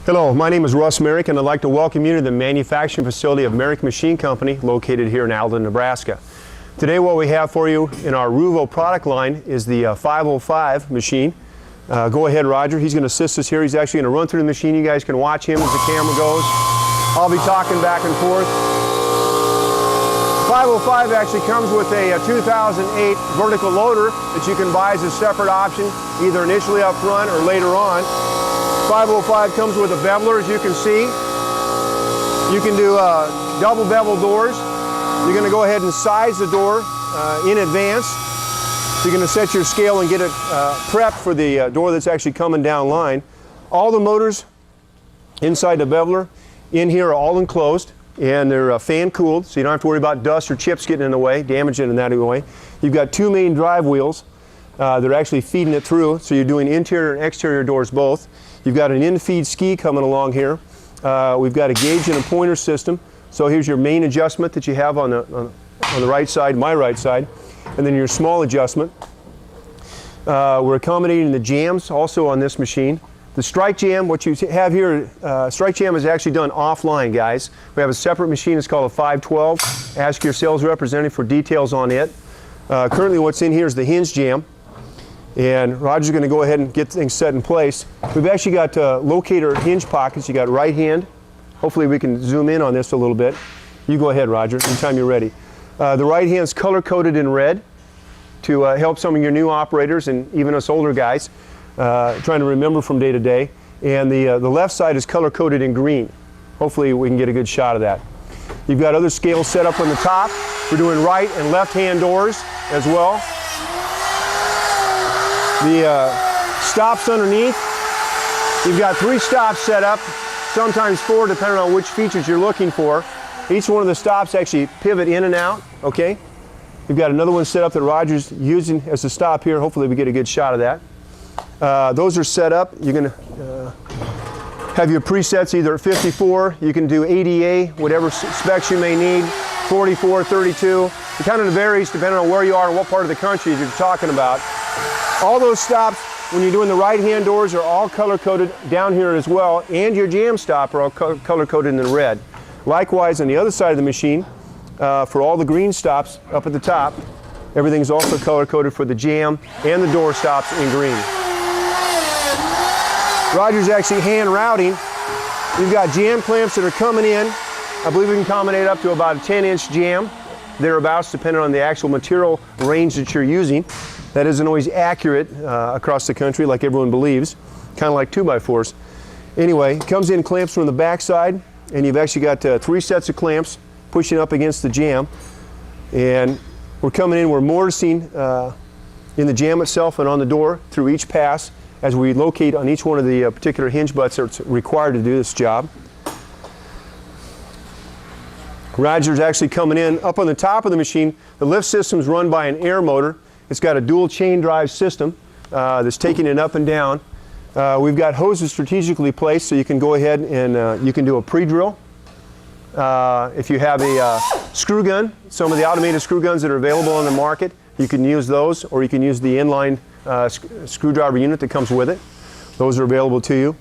Hello, my name is Russ Merrick, and I'd like to welcome you to the manufacturing facility of Merrick Machine Company located here in Alden, Nebraska. Today what we have for you in our Ruvo product line is the 505 machine. Go ahead, Roger. He's going to assist us here. He's actually going to run through the machine. You guys can watch him as the camera goes. I'll be talking back and forth. 505 actually comes with a 2008 vertical loader that you can buy as a separate option, either initially up front or later on. 505 comes with a beveler, as you can see. You can do double bevel doors. You're going to go ahead and size the door in advance. So you're going to set your scale and get it prepped for the door that's actually coming down line. All the motors inside the beveler in here are all enclosed, and they're fan cooled, so you don't have to worry about dust or chips getting in the way, damaging in that way. You've got two main drive wheels that are actually feeding it through, so you're doing interior and exterior doors both. You've got an in-feed ski coming along here. We've got a gauge and a pointer system. So here's your main adjustment that you have on the right side, my right side, and then your small adjustment. We're accommodating the jambs also on this machine. The strike jamb, what you have here, strike jamb is actually done offline, guys. We have a separate machine, it's called a 512. Ask your sales representative for details on it. Currently what's in here is the hinge jamb. And Roger's going to go ahead and get things set in place. We've actually got locator hinge pockets. You got right hand. Hopefully we can zoom in on this a little bit. You go ahead, Roger, anytime you're ready. The right hand's color coded in red to help some of your new operators and even us older guys trying to remember from day to day. And the left side is color coded in green. Hopefully we can get a good shot of that. You've got other scales set up on the top. We're doing right and left hand doors as well. The stops underneath, you've got 3 stops set up, sometimes 4 depending on which features you're looking for. Each one of the stops actually pivot in and out, okay? You've got another one set up that Roger's using as a stop here. Hopefully we get a good shot of that. Those are set up. You're going to have your presets either at 54, you can do ADA, whatever specs you may need, 44, 32. It kind of varies depending on where you are and what part of the country you're talking about. All those stops, when you're doing the right-hand doors, are all color-coded down here as well, and your jam stop are all color-coded in red. Likewise, on the other side of the machine, for all the green stops up at the top, everything's also color-coded for the jam and the door stops in green. Roger's actually hand routing. You've got jam clamps that are coming in. I believe we can accommodate up to about a 10-inch jam, thereabouts, depending on the actual material range that you're using. That isn't always accurate across the country like everyone believes, kind of like 2x4s. Anyway, it comes in clamps from the back side, and you've actually got 3 sets of clamps pushing up against the jam. And we're coming in, we're mortising in the jam itself and on the door through each pass as we locate on each one of the particular hinge butts that's required to do this job. Roger's actually coming in. Up on the top of the machine, the lift system's run by an air motor. It's got a dual chain drive system that's taking it up and down. We've got hoses strategically placed so you can go ahead and you can do a pre-drill. If you have a screw gun, some of the automated screw guns that are available on the market, you can use those, or you can use the inline screwdriver unit that comes with it. Those are available to you.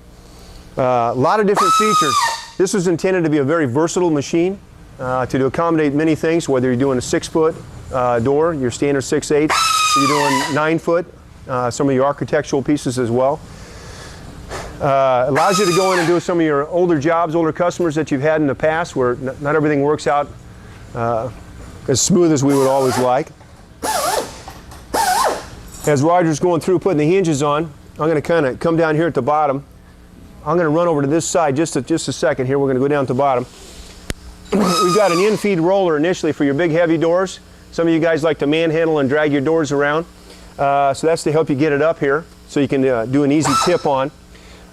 A lot of different features. This was intended to be a very versatile machine to accommodate many things, whether you're doing a 6-foot door, your standard 6/8, you're doing 9-foot, some of your architectural pieces as well. Allows you to go in and do some of your older jobs, older customers that you've had in the past where not everything works out as smooth as we would always like. As Roger's going through putting the hinges on, I'm going to kind of come down here at the bottom. I'm going to run over to this side just a second here. We're going to go down to the bottom. We've got an in-feed roller initially for your big heavy doors. Some of you guys like to manhandle and drag your doors around. So that's to help you get it up here so you can do an easy tip on.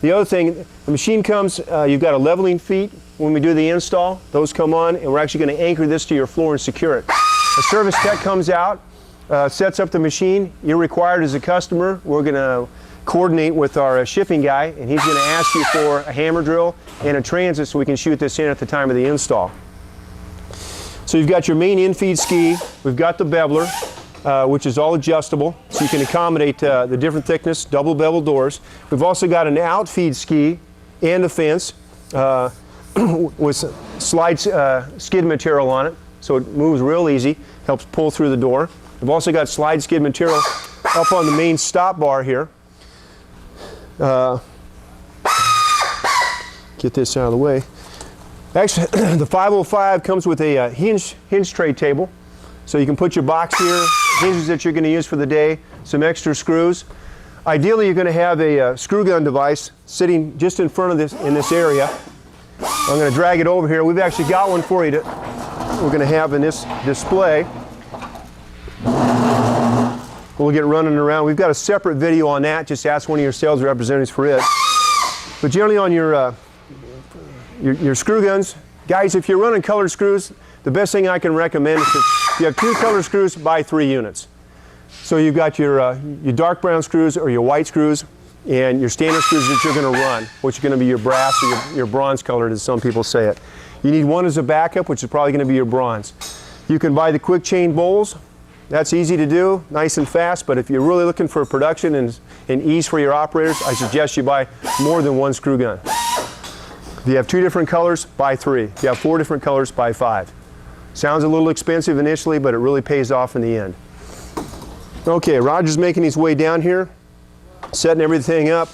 The other thing, the machine comes, you've got a leveling feet when we do the install. Those come on, and we're actually going to anchor this to your floor and secure it. A service tech comes out, sets up the machine. You're required as a customer. We're going to coordinate with our shipping guy, and he's going to ask you for a hammer drill and a transit so we can shoot this in at the time of the install. So you've got your main in-feed ski. We've got the beveler, which is all adjustable, so you can accommodate the different thickness, double bevel doors. We've also got an out-feed ski and a fence with slide skid material on it, so it moves real easy, helps pull through the door. I've also got slide skid material up on the main stop bar here. Get this out of the way. Actually, the 505 comes with a hinge tray table, so you can put your box here, hinges that you're going to use for the day, some extra screws. Ideally, you're going to have a screw gun device sitting just in front of this in this area. I'm going to drag it over here. We've actually got one for you we're going to have in this display. We'll get running around. We've got a separate video on that. Just ask one of your sales representatives for it. But generally on your screw guns, guys, if you're running colored screws, the best thing I can recommend is if you have 2 colored screws, buy 3 units. So you've got your dark brown screws or your white screws and your standard screws that you're going to run, which are going to be your brass or your bronze colored, as some people say it. You need one as a backup, which is probably going to be your bronze. You can buy the quick chain bowls. That's easy to do, nice and fast, but if you're really looking for production and ease for your operators, I suggest you buy more than 1 screw gun. If you have 2 different colors, buy 3. If you have 4 different colors, buy 5. Sounds a little expensive initially, but it really pays off in the end. Okay, Roger's making his way down here, setting everything up.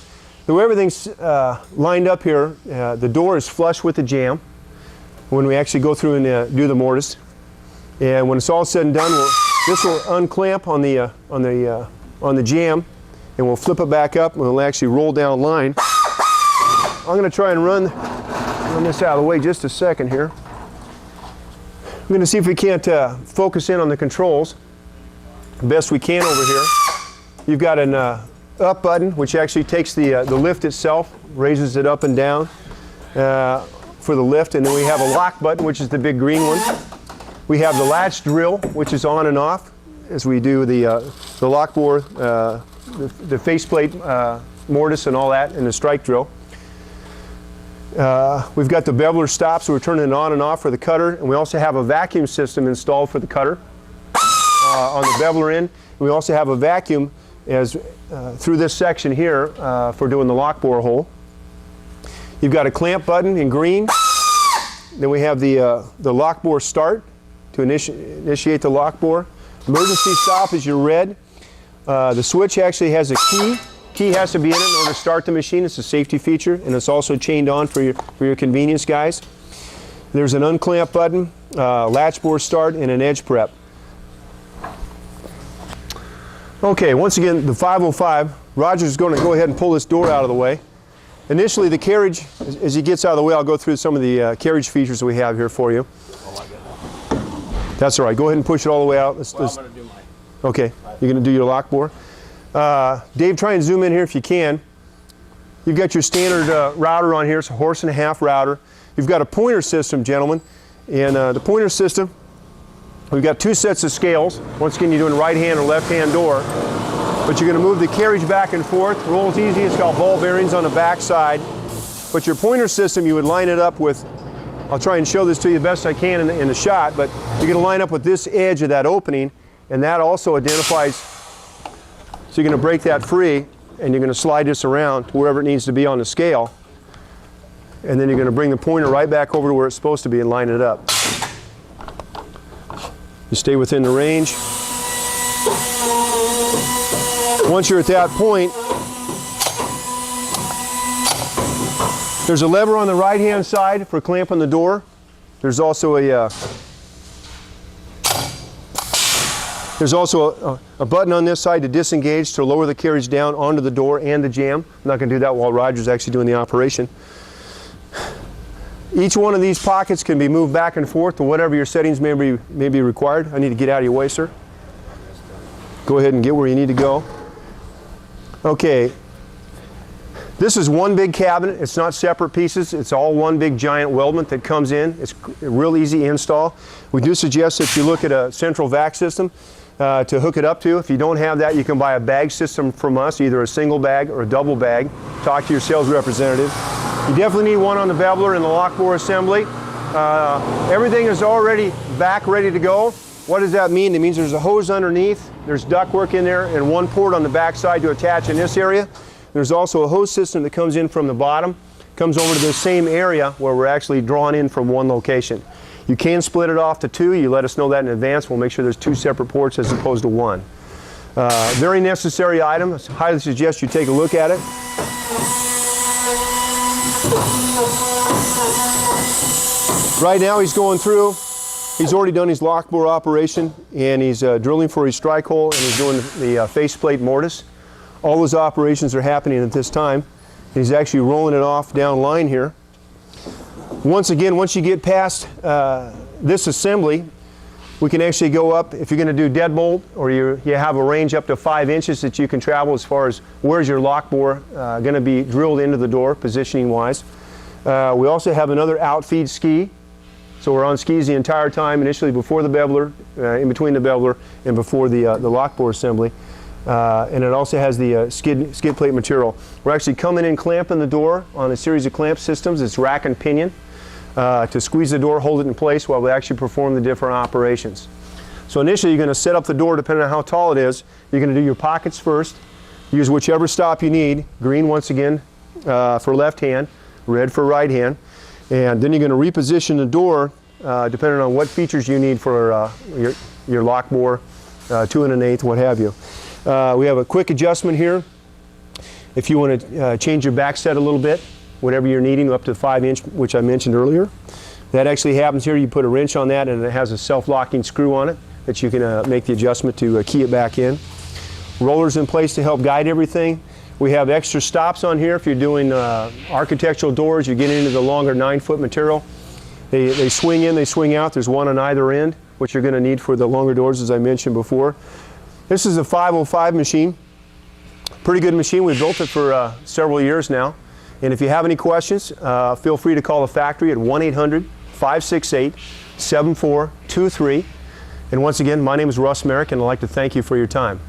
The way everything's lined up here, the door is flush with the jamb when we actually go through and do the mortise. And when it's all said and done, this will unclamp on the jamb, and we'll flip it back up, and we'll actually roll down line. I'm going to try and run this out of the way just a second here. I'm going to see if we can't focus in on the controls the best we can over here. You've got an up button, which actually takes the lift itself, raises it up and down for the lift, and then we have a lock button, which is the big green one. We have the latch drill, which is on and off as we do the lock bore, the faceplate mortise and all that, and the strike drill. We've got the beveler stop, so we're turning it on and off for the cutter, and we also have a vacuum system installed for the cutter on the beveler end. We also have a vacuum through this section here for doing the lock bore hole. You've got a clamp button in green. Then we have the lock bore start to initiate the lock bore. Emergency stop is your red. The switch actually has a key. Key has to be in it in order to start the machine. It's a safety feature, and it's also chained on for your convenience, guys. There's an unclamp button, latch bore start, and an edge prep. Okay, once again, the 505. Roger's going to go ahead and pull this door out of the way. Initially, the carriage, as he gets out of the way, I'll go through some of the carriage features we have here for you. That's all right. Go ahead and push it all the way out. I'm going to do mine. Okay, you're going to do your lock bore. Dave, try and zoom in here if you can. You've got your standard router on here. It's a 1.5 horse router. You've got a pointer system, gentlemen. And the pointer system, we've got 2 sets of scales. Once again, you're doing right-hand or left-hand door. But you're going to move the carriage back and forth. Rolls easy. It's got ball bearings on the back side. But your pointer system, you would line it up with, I'll try and show this to you the best I can in the shot, but you're going to line up with this edge of that opening, and that also identifies, so you're going to break that free, and you're going to slide this around to wherever it needs to be on the scale. And then you're going to bring the pointer right back over to where it's supposed to be and line it up. You stay within the range. Once you're at that point, there's a lever on the right-hand side for clamping the door. There's also a button on this side to disengage, to lower the carriage down onto the door and the jamb. I'm not going to do that while Roger's actually doing the operation. Each one of these pockets can be moved back and forth to whatever your settings may be required. I need to get out of your way, sir. Go ahead and get where you need to go. Okay. This is one big cabinet. It's not separate pieces. It's all one big giant weldment that comes in. It's a real easy install. We do suggest that you look at a central vac system to hook it up to. If you don't have that, you can buy a bag system from us, either a single bag or a double bag. Talk to your sales representative. You definitely need one on the beveler and the lock bore assembly. Everything is already back ready to go. What does that mean? It means there's a hose underneath, there's ductwork in there, and one port on the back side to attach in this area. There's also a hose system that comes in from the bottom, comes over to the same area where we're actually drawn in from one location. You can split it off to two. You let us know that in advance. We'll make sure there's two separate ports as opposed to one. Very necessary item. I highly suggest you take a look at it. Right now he's going through. He's already done his lock bore operation, and he's drilling for his strike hole, and he's doing the faceplate mortise. All those operations are happening at this time. He's actually rolling it off down line here. Once again, once you get past this assembly, we can actually go up. If you're going to do deadbolt, or you have a range up to 5 inches that you can travel as far as where's your lock bore going to be drilled into the door, positioning wise. We also have another outfeed ski. So we're on skis the entire time, initially before the beveler, in between the beveler, and before the lock bore assembly. And it also has the skid plate material. We're actually coming in clamping the door on a series of clamp systems. It's rack and pinion to squeeze the door, hold it in place while we actually perform the different operations. So initially you're going to set up the door depending on how tall it is. You're going to do your pockets first. Use whichever stop you need. Green once again for left hand, red for right hand. And then you're going to reposition the door depending on what features you need for your lock bore, 2 1/8, what have you. We have a quick adjustment here. If you want to change your back set a little bit, whatever you're needing, up to 5 inch, which I mentioned earlier. That actually happens here. You put a wrench on that, and it has a self-locking screw on it that you can make the adjustment to key it back in. Rollers in place to help guide everything. We have extra stops on here if you're doing architectural doors. You get into the longer 9-foot material. They swing in, they swing out. There's one on either end, which you're going to need for the longer doors, as I mentioned before. This is a 505 machine. Pretty good machine. We've built it for several years now. And if you have any questions, feel free to call the factory at 1-800-568-7423. And once again, my name is Russ Merrick, and I'd like to thank you for your time.